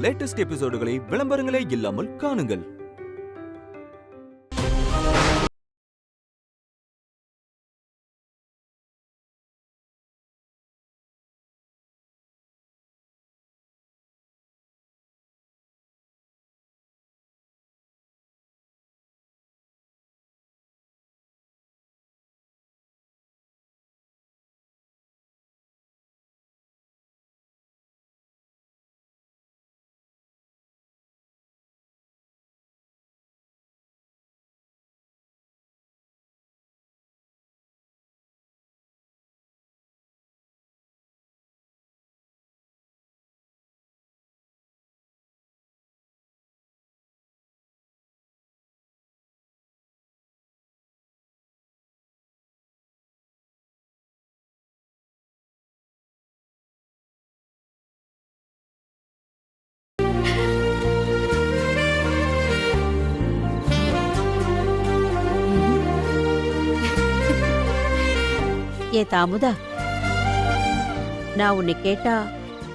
Latest எபிசோடுகளை விளம்பரங்களே இல்லாமல் காணுங்கள். ஏ தாமுதா, நான் உன்னை கேட்டா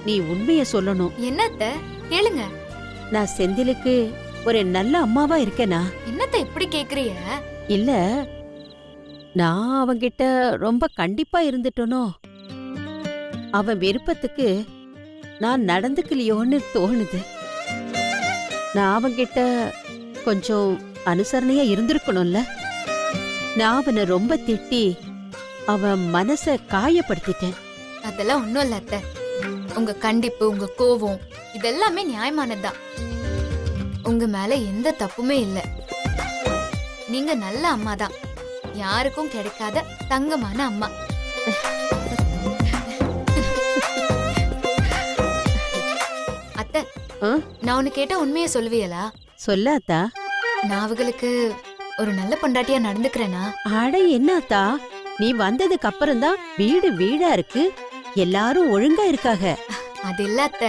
நீ உண்மைய சொல்லணும். என்னத்த கேளுங்க. நான் செந்திலுக்கு ஒரு நல்ல அம்மாவா இருக்கேனா? என்னத்த இப்படி கேக்குறீங்க? இல்ல, நான் அவன்கிட்ட ரொம்ப கண்டிப்பா இருந்துட்டனோ, அவன் விருப்பத்துக்கு நான் நடந்துக்கலையோன்னு தோணுது. நான் அவன்கிட்ட கொஞ்சம் அனுசரணையா இருந்திருக்கணும்ல. நான் அவனை ரொம்ப திட்டி அவன் மனச காயப்படுத்திட்டேன். அதெல்லாம் ஒண்ணும் இல்ல அத்த. உங்க கண்டிப்பு, உங்க கோவம் இதெல்லாமே நியாயமானதுதான். உங்க மேல எந்த தப்புமே இல்ல. நீங்க நல்ல அம்மா தான், யாருக்கும் கிடைக்காத தங்கமான அம்மா. அத்தை, நான் உன்னை கேட்ட உண்மையை சொல்லுவியலா? சொல்லாத்தா. நான் அவங்களுக்கு ஒரு நல்ல பொண்டாட்டியா நடந்துக்கிறேனா? அட என்னாத்தா, நீ வந்ததுக்கு அப்புறம் தான் வீடு வீடா இருக்கு, எல்லாரும் ஒழுங்கா இருக்காக. அது இல்ல அத்த,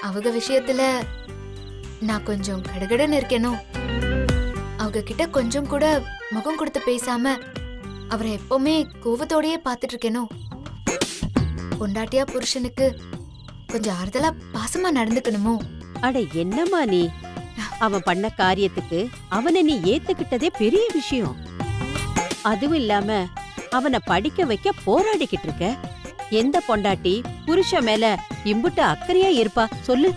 அவங்க விஷயத்துல நான் கொஞ்சம் கடகடன்னு இருக்கேனோ. அவங்க கிட்ட கொஞ்சம் கூட முகம் கொடுத்து பேசாம அவரை எப்பவுமே கோவத்தோடயே பாத்துட்டு இருக்கேனோ. பொண்டாட்டியா புருஷனுக்கு கொஞ்சம் ஆறுதலா பாசமா நடந்துக்கணுமோ. அட என்னம்மா நீ, அவன் பண்ண காரியத்துக்கு அவனை நீ ஏத்துக்கிட்டதே பெரிய விஷயம். அதுவும் இல்லாம அவனை படிக்க வைக்க போராடிக்கிட்டு இருக்க. எந்த பொண்டாட்டி புருஷன் மேல இம்புட்டு அக்கறையா இருப்பா சொல்லு?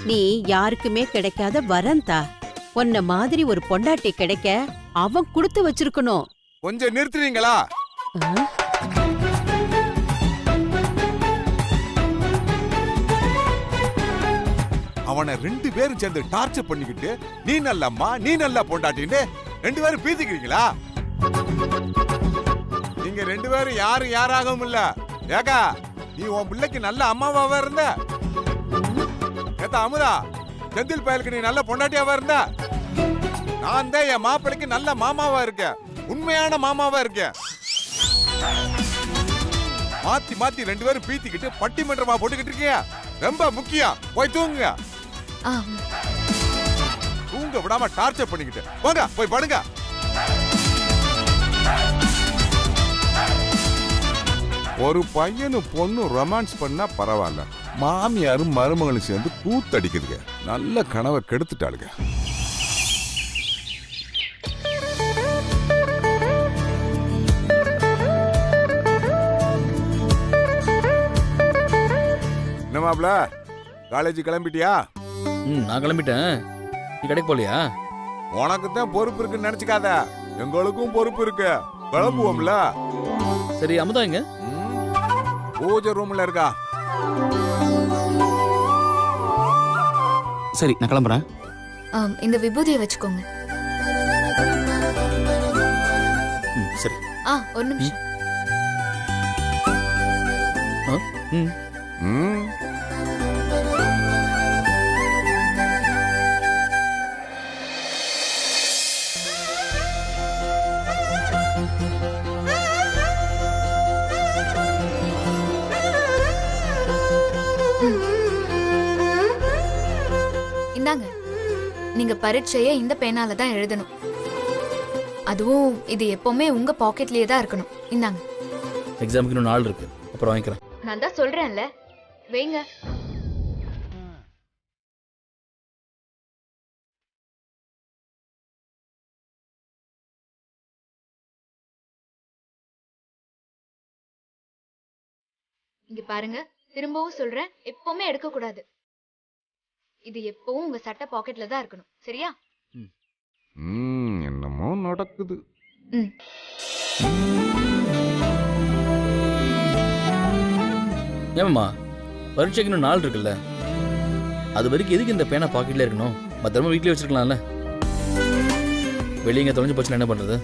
நீ யாருக்குமே கிடைக்காத வரந்தா. உன்ன மாதிரி ஒரு பொண்டாட்டி கிடைக்க அவன் கொடுத்து வச்சிருக்கணும். கொஞ்சம் நிறுத்துறீங்களா? அவனை 2 பேரும் சேர்ந்து டார்ச்சர் பண்ணிக்கிட்டு நீ நல்லம்மா நீ நல்லா பொண்டாட்டின்னு 2 பேரும் பீத்திக்கிறீங்களா? நீங்க 2 பேரும் யாரும் யாராகவும் இல்ல. ஏக்கா, நீ உன் பிள்ளைக்கு நல்ல அம்மாவாவா இருந்த? ஏத்தா அமுதா, செந்தில் பயலுக்கு நீ நல்ல பொண்டாட்டியாவா இருந்த? நான் தான் என் மாப்பிளைக்கு நல்ல மாமாவா இருக்கேன், உண்மையான மாமாவா இருக்கேன். மாத்தி மாத்தி 2 பேரும் பீத்திக்கிட்டு பட்டிமன்றமா போட்டுக்கிட்டு இருக்கீங்க. ரொம்ப முக்கியம், போய் தூங்குங்க. தூங்க விடாம டார்ச்சர் பண்ணிக்கிட்டு போங்க, போய் படுங்க. ஒரு பையனும் பொண்ணும் ரொமான்ஸ் பண்ணா பரவாயில்ல, மாமியாரும் மருமகளும் சேர்ந்து கூத்தடிக்குதுங்க. நல்ல கனவை கெடுத்துட்டாளுங்க. என்ன மாப்ள, காலேஜ் கிளம்பிட்டியா? நான் கிளம்பிட்டேன். நீ கடைக்கு போலியா? உனக்கு தான் பொறுப்பு இருக்குன்னு நினைச்சுக்காத, எங்களுக்கும் பொறுப்பு இருக்கு. கிளம்புவோம்ல. சரி, அமுதா எங்க? பூஜை ரூம்ல இருக்கா. சரி, நான் கிளம்புறேன். இந்த விபூதியை வச்சுக்கோங்க. சரி. ஒரு நிமிஷம். இந்தாங்க, நீங்க பரீட்சையை இந்த பேனால தான் எழுதணும். அதுவும் இது எப்பவுமே உங்க பாக்கெட்லயே தான் இருக்கணும். இந்தாங்க. எக்ஸாமுக்கு இன்னும் நாள் இருக்கு, அப்புறம் வாங்கிக்கிறேன். நான் தான் சொல்றேன்ல, வைங்க. இங்க பாருங்க, திரும்பவும் சொல்றேன், எப்பவுமே எடுக்க கூடாது. இது எப்பவும் உங்க சட்டை பாக்கெட்ல தான் இருக்கணும், சரியா? என்னமோ நடக்குது. ம். ஏமாம்மா பரீட்சைக்கு இன்னும் நாள் இருக்குல்ல, அது வரைக்கும் எதுக்கு இந்த பேனா பாக்கெட்ல இருக்கணும்? பத்திரமா வீட்லயே வச்சிருக்கலாம்ல. வெளியே தொலைஞ்சு போச்சுன்னா என்ன பண்றது?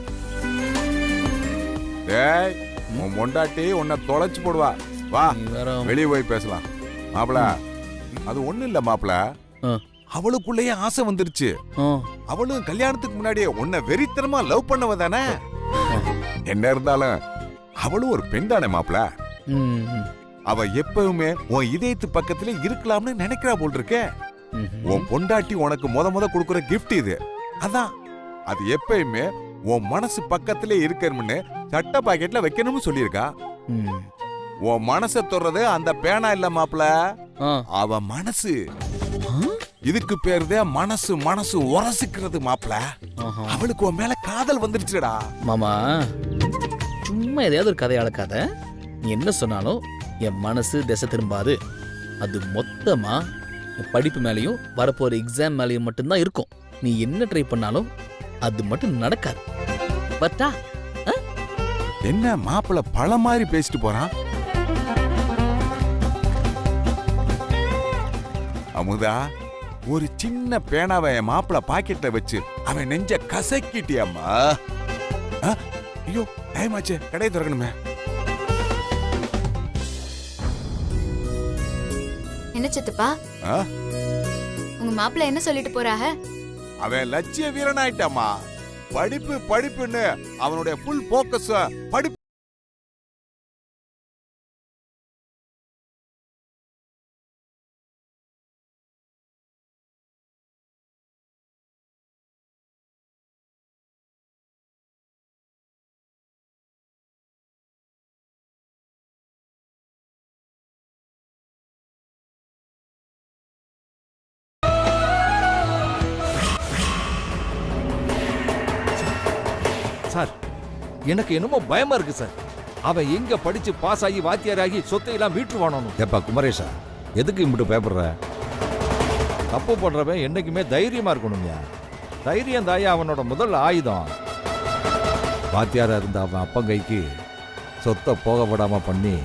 டேய், உன் மொண்டாட்டி உன்னை தொலைச்சு போடுவா. வா, நீ வேற வெளியே போய் பேசலாம். மாப்பிள, அது ஒண்ணு இல்ல மாப்பிள, ஆ. அவளுக்குள்ளேயே ஆசை வந்துருச்சு. ஆ, அவளும் கல்யாணத்துக்கு முன்னாடியே உன்னை வெறித்தனமா லவ் பண்ணவ தானே. என்ன இருந்தாலும் அவளும் ஒரு பெண் தானே மாப்பிள. ம், ம், அவ எப்பவுமே உன் இதயத்து பக்கத்துல இருக்கலாம்னு நினைக்கிறா போல் இருக்க. ம், உன் பொண்டாட்டி உனக்கு முத கொடுக்கிற கிஃப்ட் இது. அதான் அது எப்பயுமே உன் மனசு பக்கத்திலே இருக்கணும்னு சட்ட பாக்கெட்ல வைக்கணும்னு சொல்லியிருக்கா. ம். உன் மனசை தொடுறது அந்த பேனா இல்ல மாப்பிள, ஆ. அவ மனசு. இதுக்கு பேருதே மனசு மனசு உரசிக்கிறது மாப்பிள. ஆஹா. அவளுக்கு உன் மேல காதல் வந்துருச்சுடா. மாமா சும்மா எதையாவது ஒரு கதையை அளக்காத. நீ என்ன சொன்னாலும் என் மனசு திசை திரும்பாது. அது மொத்தமா என் படிப்பு மேலேயும் வரப்போற எக்ஸாம் மேலேயும் மட்டும்தான் இருக்கும். நீ என்ன ட்ரை பண்ணாலும் அது மட்டும் நடக்காது. பத்தா? என்ன மாப்பிள பழ மாதிரி பேசிட்டு போறான். அமுதா, ஒரு சின்ன பேனாவை என் மாப்பிள பாக்கெட்ல வச்சு அவன் நெஞ்ச கசக்கிட்டியம்மா. ஐயோ, டைம் ஆச்சு, கடையை திறக்கணுமே. என்ன சித்தப்பா, ஆ? உங்க மாப்பிள்ளை என்ன சொல்லிட்டு போறாக? அவன் லட்சிய வீரன் ஆயிட்டாமா. படிப்பு படிப்புன்னு அவனுடைய ஃபுல் போக்கஸ் படிப்பு. சார், எனக்கு என்னமோ பயமா இருக்கு சார். அவன் எங்க படிச்சு பாஸ் ஆகி வாத்தியாராகி சொத்தையெல்லாம் வீட்டுருவானோ. ஏப்பா குமரேஷா, எதுக்கு இம்பிட்டு பயப்படுற? தப்பு பண்றவன் என்னைக்குமே தைரியமா இருக்கணும்யா. தைரியம் தாயா அவனோட முதல் ஆயுதம். வாத்தியாரா இருந்த அவன் அப்பன் கைக்கு சொத்தை போக விடாம பண்ணி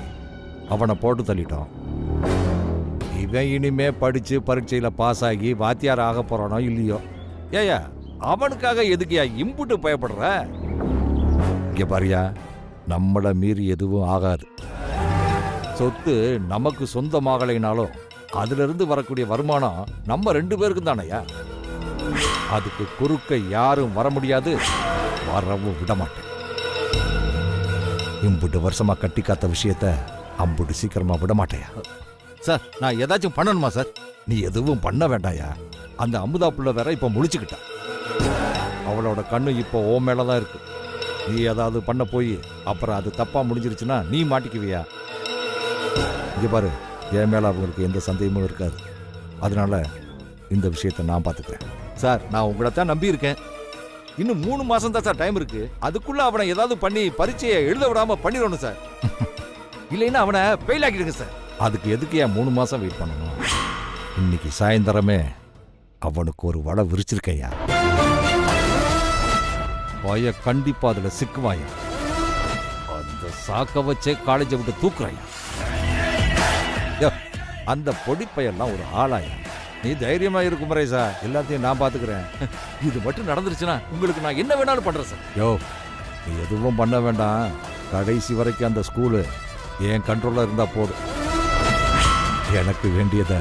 அவனை போட்டு தள்ளிட்டோம். இவன் இனிமே படிச்சு பரீட்சையில பாஸ் ஆகி வாத்தியார் ஆக போறானோ இல்லையோ, ஏயா அவனுக்காக எதுக்குயா இம்புட்டு பயப்படுற? இங்க பாரியா, நம்மளை மீறி எதுவும் ஆகாது. சொத்து நமக்கு சொந்தமாகலைனாலும் அதுல இருந்து வரக்கூடிய வருமானம் நம்ம 2 பேருக்கும் தானையா. அதுக்கு குறுக்க யாரும் வர முடியாது, வரவும் விட மாட்டேன். இம்புட்டு வருஷமா கட்டி காத்த விஷயத்த அம்புட்டு சீக்கிரமா விட மாட்டேயா. சார், நான் ஏதாச்சும் பண்ணணுமா சார்? நீ எதுவும் பண்ண வேண்டாயா. அந்த அமுதா புள்ள வேற இப்ப முழிச்சுக்கிட்டா. அவளோட கண்ணு இப்போ ஓ மேலதான் இருக்கு. நீ ஏதாவது பண்ண போய் அப்புறம் அது தப்பா முடிஞ்சிருச்சுன்னா நீ மாட்டிக்குவியா. இங்க பாரு, என் மேல அவங்களுக்கு எந்த சந்தேகமும் இருக்காது. அதனால இந்த விஷயத்தை நான் பார்த்துக்கிறேன். சார், நான் உங்களை தான் நம்பி இருக்கேன். இன்னும் 3 மாசம் தான் சார் டைம் இருக்கு. அதுக்குள்ள அவனை ஏதாவது பண்ணி பரீட்சையை எழுத விடாம பண்ணிடணும் சார். இல்லைன்னா அவனை ஃபெயில் ஆக்கிடுங்க சார். அதுக்கு எதுக்கு ஏன் 3 மாசம் வெயிட் பண்ணணும்? இன்னைக்கு சாயந்தரமே அவனுக்கு ஒரு வலை விரிச்சிருக்கையா. பய கண்டிப்பா அதுல சிக்குவாயா. அந்த சாக்க வச்சே காலேஜை விட்டு தூக்குறாயா. அந்த பொடிப்பையெல்லாம் ஒரு ஆளாயா. நீ தைரியமா இருக்கு குமரேசா, எல்லாத்தையும் நான் பாத்துக்கிறேன். இது மட்டும் நடந்துருச்சுன்னா உங்களுக்கு நான் என்ன வேணாலும் பண்றேன் சார். யோ, நீ எதுவும் பண்ண வேண்டாம். கடைசி வரைக்கும் அந்த ஸ்கூலு என் கண்ட்ரோல்ல இருந்தா போதும். எனக்கு வேண்டியதை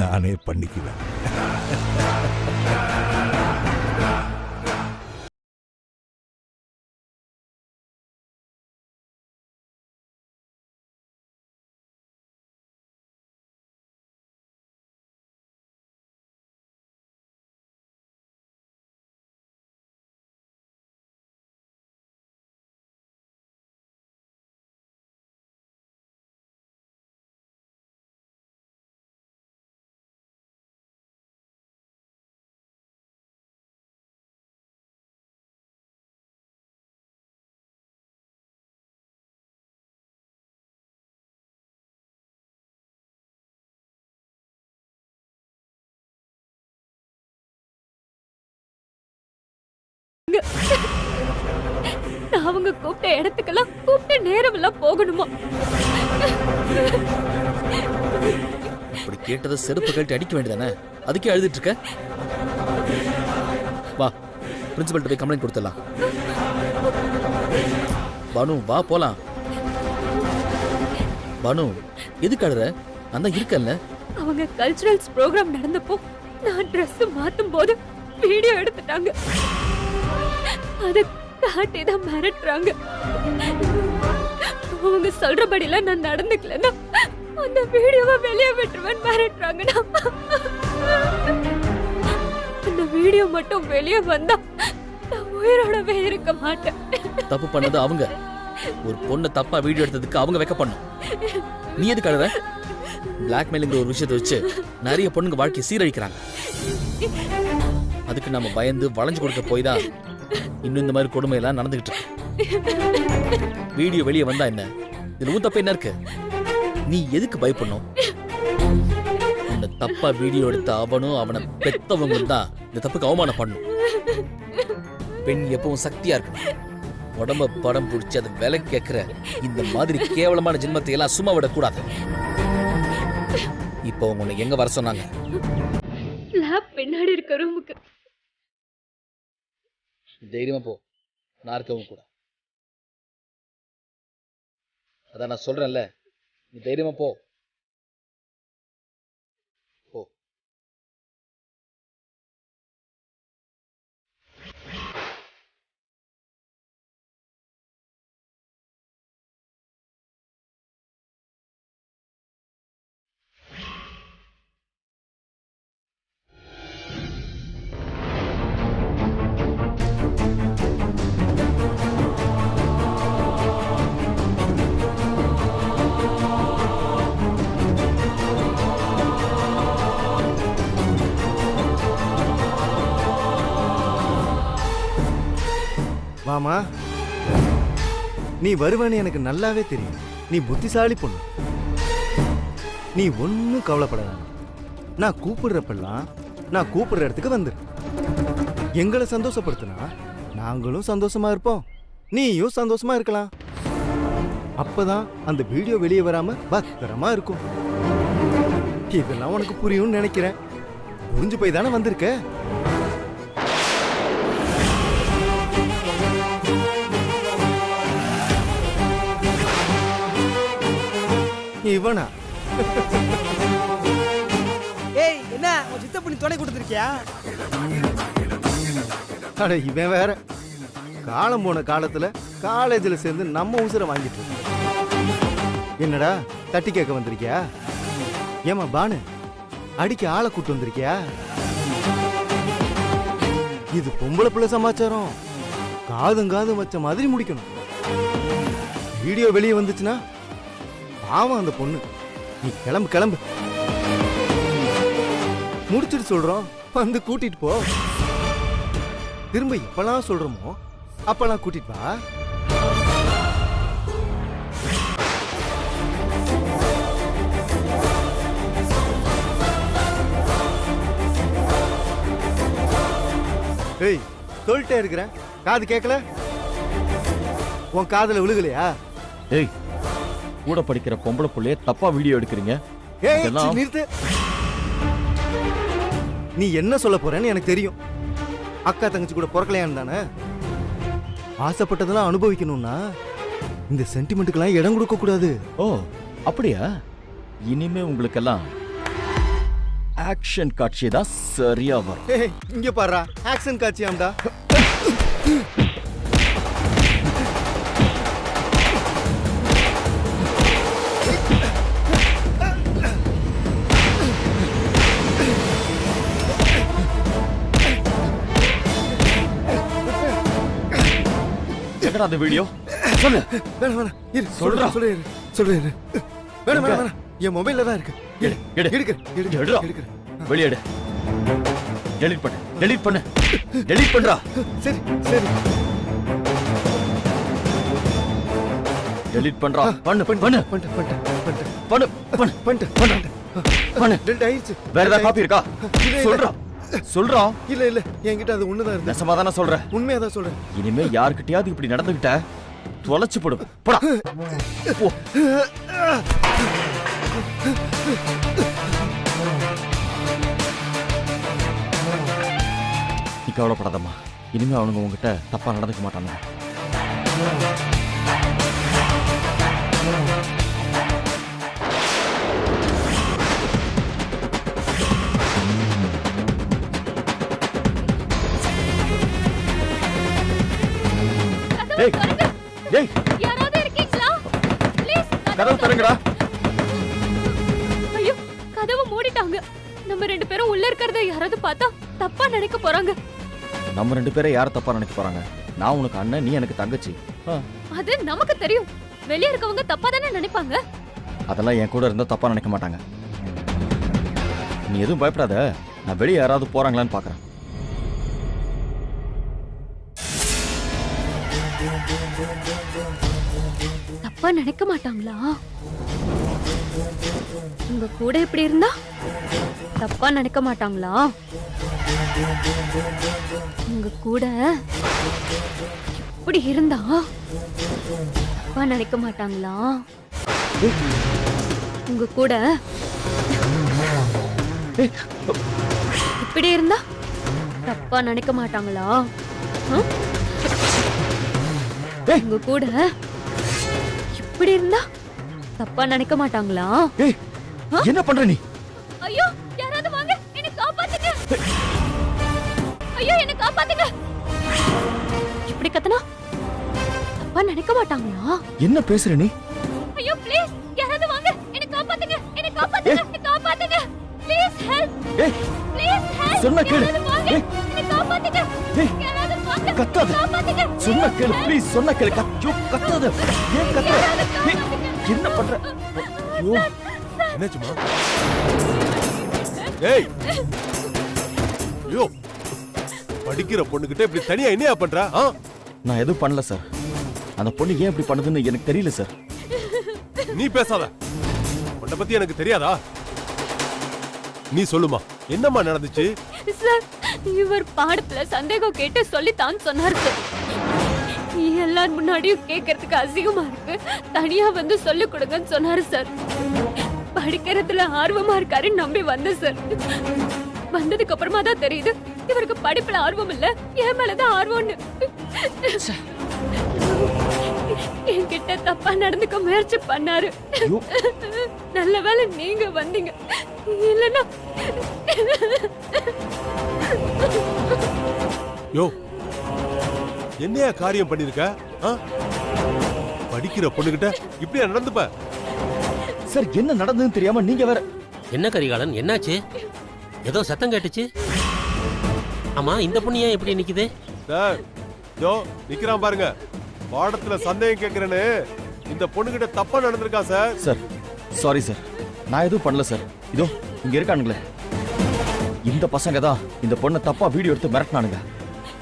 நானே பண்ணிக்குவேன். நான் அவங்க கூப்பிட்ட இடத்துக்கெல்லாம் கூப்பிட்ட நேரம் எல்லாம் போகணுமா? அப்படி கேட்டதை செருப்பு கழட்டி அடிக்க வேண்டியதானே? அதுக்கே அழுதுட்டு இருக்க? வா, பிரின்சிபல்கிட்ட போய் கம்ப்ளைண்ட் கொடுத்துடலாம். பானு வா போலாம். பானு எதுக்கு அழுற? நான் தான் இருக்கேன்ல. அவங்க கல்ச்சுரல்ஸ் ப்ரோக்ராம் நடந்தப்போ நான் ட்ரெஸ் மாத்தும் போது வீடியோ எடுத்துட்டாங்க. அதை காட்டி தான் மிரட்டுறாங்க. அவங்க சொல்றபடிலாம் நான் நடந்துக்கலன்னா அந்த வீடியோவை வெளியே விட்டுருவேன் மிரட்டுறாங்கண்ணா. அந்த வீடியோ மட்டும் வெளியே வந்தா நான் உயிரோடவே இருக்க மாட்டேன். தப்பு பண்ணது அவங்க. ஒரு பொண்ணு தப்பா வீடியோ எடுத்ததுக்கு அவங்க வெக்க பண்ணும். நீ எதுக்கு அழுற? பிளாக்மெயிலிங் ஒரு விஷயத்தை வச்சு நிறைய பொண்ணுங்க வாழ்க்கை சீரழிக்கிறாங்க. அதுக்கு நம்ம பயந்து வளைஞ்சு கொடுக்க போய் தான் இன்னும் இந்த மாதிரி கொடுமையெல்லாம் நடந்துகிட்டு இருக்கு. வீடியோ வெளியே வந்தா என்ன? இதுல உன் தப்பு என்ன இருக்கு? நீ எதுக்கு பயப்படணும்? அந்த தப்பா வீடியோ எடுத்த அவனும் அவனை பெத்தவங்க தான் இந்த தப்புக்கு அவமானம் பண்ணும். பெண் எப்பவும் சக்தியா இருக்கணும். உடம்ப படம் பிடிச்சி அதை விலை கேட்கிற இந்த மாதிரி கேவலமான ஜென்மத்தை எல்லாம் சும்மா விடக்கூடாது. இப்போ உன்னை எங்க வர சொன்னாங்க? லேப் பின்னாடி இருக்க ரூமுக்கு. தைரியமா போ, நான் இருக்கவும் கூட. அதான் நான் சொல்றேன்ல, நீ தைரியமா போ. போ. மாமா, நீ வருவேன்னு எனக்கு நல்லாவே தெரியும். நீ புத்திசாலி பொண்ணு. நீ ஒன்னும் கவலைப்படாத. நான் கூப்பிடுறப்பெல்லாம் நான் கூப்பிடுற இடத்துக்கு வந்துரு. எங்களை சந்தோஷப்படுத்தினா நாங்களும் சந்தோஷமா இருப்போம், நீயும் சந்தோஷமா இருக்கலாம். அப்பதான் அந்த வீடியோ வெளியே வராம பத்திரமா இருக்கும். இதெல்லாம் உனக்கு புரியும்னு நினைக்கிறேன். புரிஞ்சு போய் தானே வந்திருக்க. இவனா? ஏய், என்ன உன் சித்த பண்ணி துணை கொடுத்துருக்கியா? அட இவன் வேற. காலம் போன காலத்துல காலேஜ்ல சேர்ந்து நம்ம உசுரை வாங்கிட்டு இருக்கோம். என்னடா தட்டி கேட்க வந்திருக்கியா? ஏமா பானு, அடிக்க ஆளை கூட்டு வந்திருக்கியா? இது பொம்பளை பிள்ளை சமாச்சாரம். காதும் காதும் வச்ச மாதிரி முடிக்கணும். வீடியோ வெளியே வந்துச்சுன்னா பாவம் அந்த பொண்ணு. நீ கிளம்பு கிளம்பு. முடிச்சிட்டு சொல்றோம், வந்து கூட்டிட்டு போ. திரும்ப எப்பெல்லாம் சொல்றோமோ அப்பெல்லாம் கூட்டிட்டு வா. ஏய், சொல்லிட்டே இருக்கிறேன், காது கேட்கல? உன் காதுல விழுகலையா? ஏய், கூட படிக்கிற பொம்பளை புள்ளைய தப்பா வீடியோ எடுக்கிறீங்க. ஏய், நிறுத்து. நீ என்ன சொல்ல போறேன்னு எனக்கு தெரியும். அக்கா தங்கச்சி கூட பிறக்கலையான்னு தானே? ஆசைப்பட்டதெல்லாம் அனுபவிக்கணும்னா இந்த சென்டிமெண்ட்டுக்கெல்லாம் இடம் கொடுக்க கூடாது. ஓ அப்படியா? இனிமே உங்களுக்கெல்லாம் ஆக்ஷன் காட்சி தான் சரியா வரும். ஏய், இங்க பாருடா, ஆக்ஷன் காட்சியாம்டா. என்னடா அந்த வீடியோ? சொல்லு. வேணாம் வேணாம், இரு சொல்றேன் சொல்றேன். வேணாம் வேணாம் வேணாம், என் மொபைல்ல தான் இருக்கு. எடுக்கிறேன். வெளியேடு. டெலீட் பண்ணுடா. சரி சரி. டெலீட் பண்றா. பண்ணு. டெலிட் ஆயிடுச்சு. வேற ஏதாவது காப்பி இருக்கா? சொல்றா. சொல்றா. இல்ல இல்ல என்கிட்ட அது ஒண்ணுதான் இருக்கு. நெசமா தானே சொல்ற? உண்மையா தான் சொல்றேன். இனிமே யார்கிட்டயாவது இப்படி நடந்துகிட்ட தொலைச்சு போடு. போடா. போ. நீ கவலைப்படாதம்மா. இனிமே அவனுங்க உங்ககிட்ட தப்பா நடந்துக்க மாட்டாங்க. டேய் டேய் யாராவது இருக்கீங்களா? ப்ளீஸ் கதவு திறங்கடா. ஐயோ, கதவு மூடிட்டாங்க. நம்ம ரெண்டு பேரும் உள்ள இருக்கறத யாராவது பார்த்தா தப்பா நினைக்க போறாங்க. நம்ம ரெண்டு பேரை யார் தப்பா நினைக்க போறாங்க? நான் உனக்கு அண்ணன், நீ எனக்கு தங்கச்சி. அது நமக்கு தெரியும். வெளிய இருக்கவங்க தப்பா தானே நினைப்பாங்க. அதெல்லாம் என் கூட இருந்தா தப்பா நினைக்க மாட்டாங்க. நீ எதுவும் பயப்படாத. நான் வெளியே யாராவது போறாங்களான்னு பாக்குறேன். தப்பா நினைக்க மாட்டாங்களா? உங்க கூட எப்படி இருந்தா தப்பா நினைக்க மாட்டாங்களா? உங்க கூட இப்படி இருந்தா தப்பா நினைக்க மாட்டாங்களா? உங்க கூட இப்படி இருந்தா தப்பா நினைக்க மாட்டாங்களா? உங்க கூட இப்படி இருந்தா தப்பா நினைக்க மாட்டாங்களா? என்ன பண்ற நீ? ஐயோ, யாராவது வாங்க, என்ன காப்பாத்துங்க. ஐயோ, என்ன காப்பாத்துங்க. இப்படி கத்தனா தப்பா நினைக்க மாட்டாங்களா? என்ன பேசுற நீ? ஐயோ, ப்ளீஸ் யாராவது வாங்க, என்ன காப்பாத்துங்க. என்ன காப்பாத்துங்க. என்ன காப்பாத்துங்க. Please help. Please help. சொன்னா கேளு. என்ன காப்பாத்துங்க. யாராவது வாங்க. கத்தாத. காப்பாத்துங்க. சொன்னா கேளு ப்ளீஸ். சொன்னா கேளு. கத்தாத. ஏன் கத்துற? என்ன பண்ற? ஐயோ, என்னாச்சுமா? ஏய், ஐயோ, படிக்கிற பொண்ணுகிட்ட இப்படி தனியா என்னையா பண்ற? நான் எதுவும் பண்ணல சார். அந்த பொண்ணு ஏன் இப்படி பண்ணுதுன்னு எனக்கு தெரியல சார். நீ பேசாத. உன்னை பத்தி எனக்கு தெரியாதா? நீ சொல்லுமா, என்னம்மா நடந்துச்சு? சார், இவர் பாடத்துல சந்தேகம் கேட்டு சொல்லித்தான் சொன்னார் சார். எல்லாரும் முன்னாடியும் கேட்கறதுக்கு அசிங்கமா இருக்கு, தனியா வந்து சொல்லி கொடுங்கன்னு சொன்னாரு சார். படிக்கிறதுல ஆர்வமா இருக்காருன்னு நம்பி வந்த சார். வந்ததுக்கு அப்புறமா தான் தெரியுது இவருக்கு படிப்புல ஆர்வம் இல்ல, என் மேலதான் ஆர்வம்னு. என்கிட்ட தப்பா நடந்துக்க முயற்சி பண்ணாரு. நல்ல வேளை நீங்க வந்தீங்க, இல்லன்னா யோ, என்னையா காரியம் பண்ணிருக்க? படிக்கிற பொண்ணுகிட்ட இப்படியா நடந்துப்ப? சார், என்ன நடந்ததுன்னு தெரியாம நீங்க வேற. என்ன கரிகாலன், என்னாச்சு? ஏதோ சத்தம் கேட்டுச்சு. ஆமா, இந்த பொண்ணு ஏன் இப்படி நிக்குது? சார், யோ நிக்கிறான் பாருங்க. பாடத்துல சந்தேகம் கேக்குறேன்னு இந்த பொண்ணுகிட்ட தப்பா நடந்திருக்கா சார். Sir, sorry sir. நான் எதுவும் பண்ணல சார். இதோ இங்க இருக்கானுங்களே, இந்த பசங்க தான் இந்த பொண்ணை தப்பா வீடியோ எடுத்து மிரட்டினானுங்க.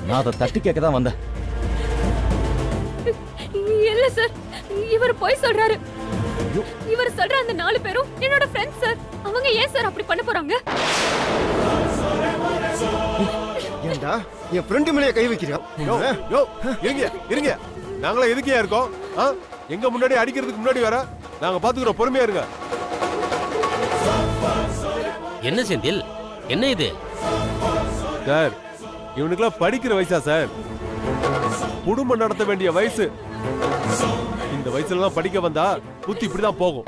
நான் அதை தட்டி கேட்க தான் வந்தேன். இல்ல சார், இவர் போய் சொல்றாரு. இவர் சொல்ற அந்த 4 பேரும் என்னோட ஃப்ரெண்ட்ஸ் சார். அவங்க ஏன் சார் அப்படி பண்ண போறாங்க? ஏண்டா என் ஃப்ரெண்ட் மேலே கை வைக்கிறியா? யோ, இருங்க இருங்க. நாங்களே எதுக்கே இருக்கோம்? எங்க முன்னாடி அடிக்கிறதுக்கு முன்னாடி வர நாங்க பாத்துக்கிறோம். பொறுமையா இருங்க. என்ன செந்தில், என்ன இது? சார், இவனுக்குலாம் படிக்கிற வயசா சார்? குடும்பம் நடத்த வேண்டிய வயசு. இந்த வயசுல எல்லாம் படிக்க வந்தா புத்தி இப்படிதான் போகும்.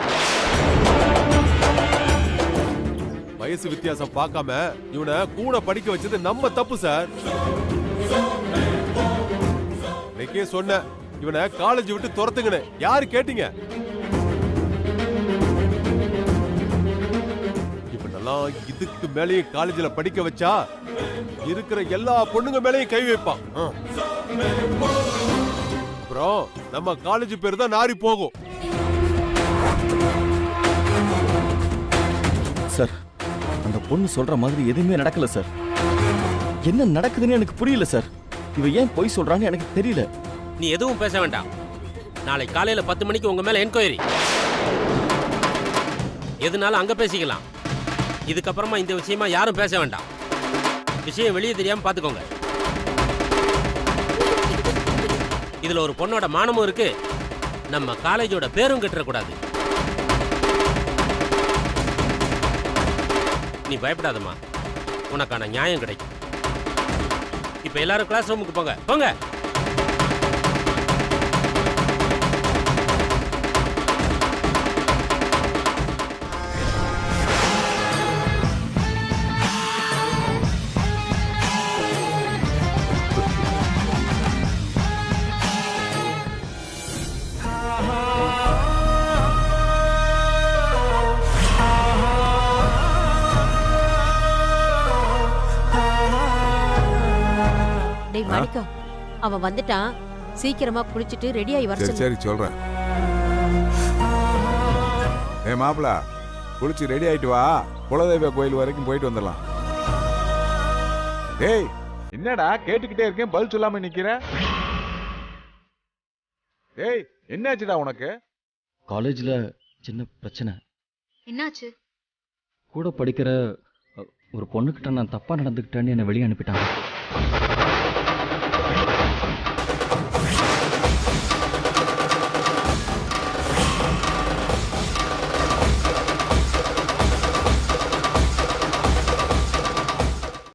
வயசு வித்தியாசம் பார்க்காம இவனை கூட படிக்க வச்சது நம்ம தப்பு சார். இன்னைக்கே சொன்ன இவனை காலேஜ் விட்டு துரத்துங்கன்னு. யாரு கேட்டீங்க? இவனெல்லாம் இதுக்கு மேலேயும் காலேஜ்ல படிக்க வச்சா இருக்கிற எல்லா பொண்ணுங்க மேலேயும் கை வைப்பான். அப்புறம் நம்ம காலேஜ் பேர் தான் நாரி போகும். சார், அந்த பொண்ணு சொல்ற மாதிரி எதுவுமே நடக்கல சார். என்ன நடக்குதுன்னு எனக்கு புரியல சார். இவ ஏன் பொய் சொல்றான்னு எனக்கு தெரியல. நீ எதுவும் பேச வேண்டாம். நாளை காலையில 10 மணிக்கு உங்க மேல என்கொயரி. எதுனாலும் அங்க பேசிக்கலாம். இதுக்கப்புறமா இந்த விஷயமா யாரும் பேச வேண்டாம். விஷயம் வெளியே தெரியாம பாத்துக்கோங்க. இதுல ஒரு பொண்ணோட மானமும் இருக்கு, நம்ம காலேஜோட பேரும் கெட்டுறக்கூடாது. நீ பயப்படாதம்மா, உனக்கான நியாயம் கிடைக்கும். இப்ப எல்லாரும் கிளாஸ் ரூமுக்கு போங்க போங்க. டேய் மாணிக்கம், அவன் வந்துட்டான். சீக்கிரமா குளிச்சிட்டு ரெடி ஆகி வர சரி சொல்லு. சரி சொல்றேன். மாப்பிள, குளிச்சு ரெடி ஆயிட்டு வா, குலதெய்வ கோயில் வரைக்கும் போயிட்டு வந்துடலாம். ஏய் என்னடா கேட்டுக்கிட்டே இருக்கேன், பதில் சொல்லாம நிக்கிற? ஏய் என்னாச்சுடா உனக்கு? காலேஜ்ல சின்ன பிரச்சனை. என்னாச்சு? கூட படிக்கிற ஒரு பொண்ணுகிட்ட நான் தப்பா நடந்துக்கிட்டேன்னு என்னை வெளியே அனுப்பிட்டாங்க.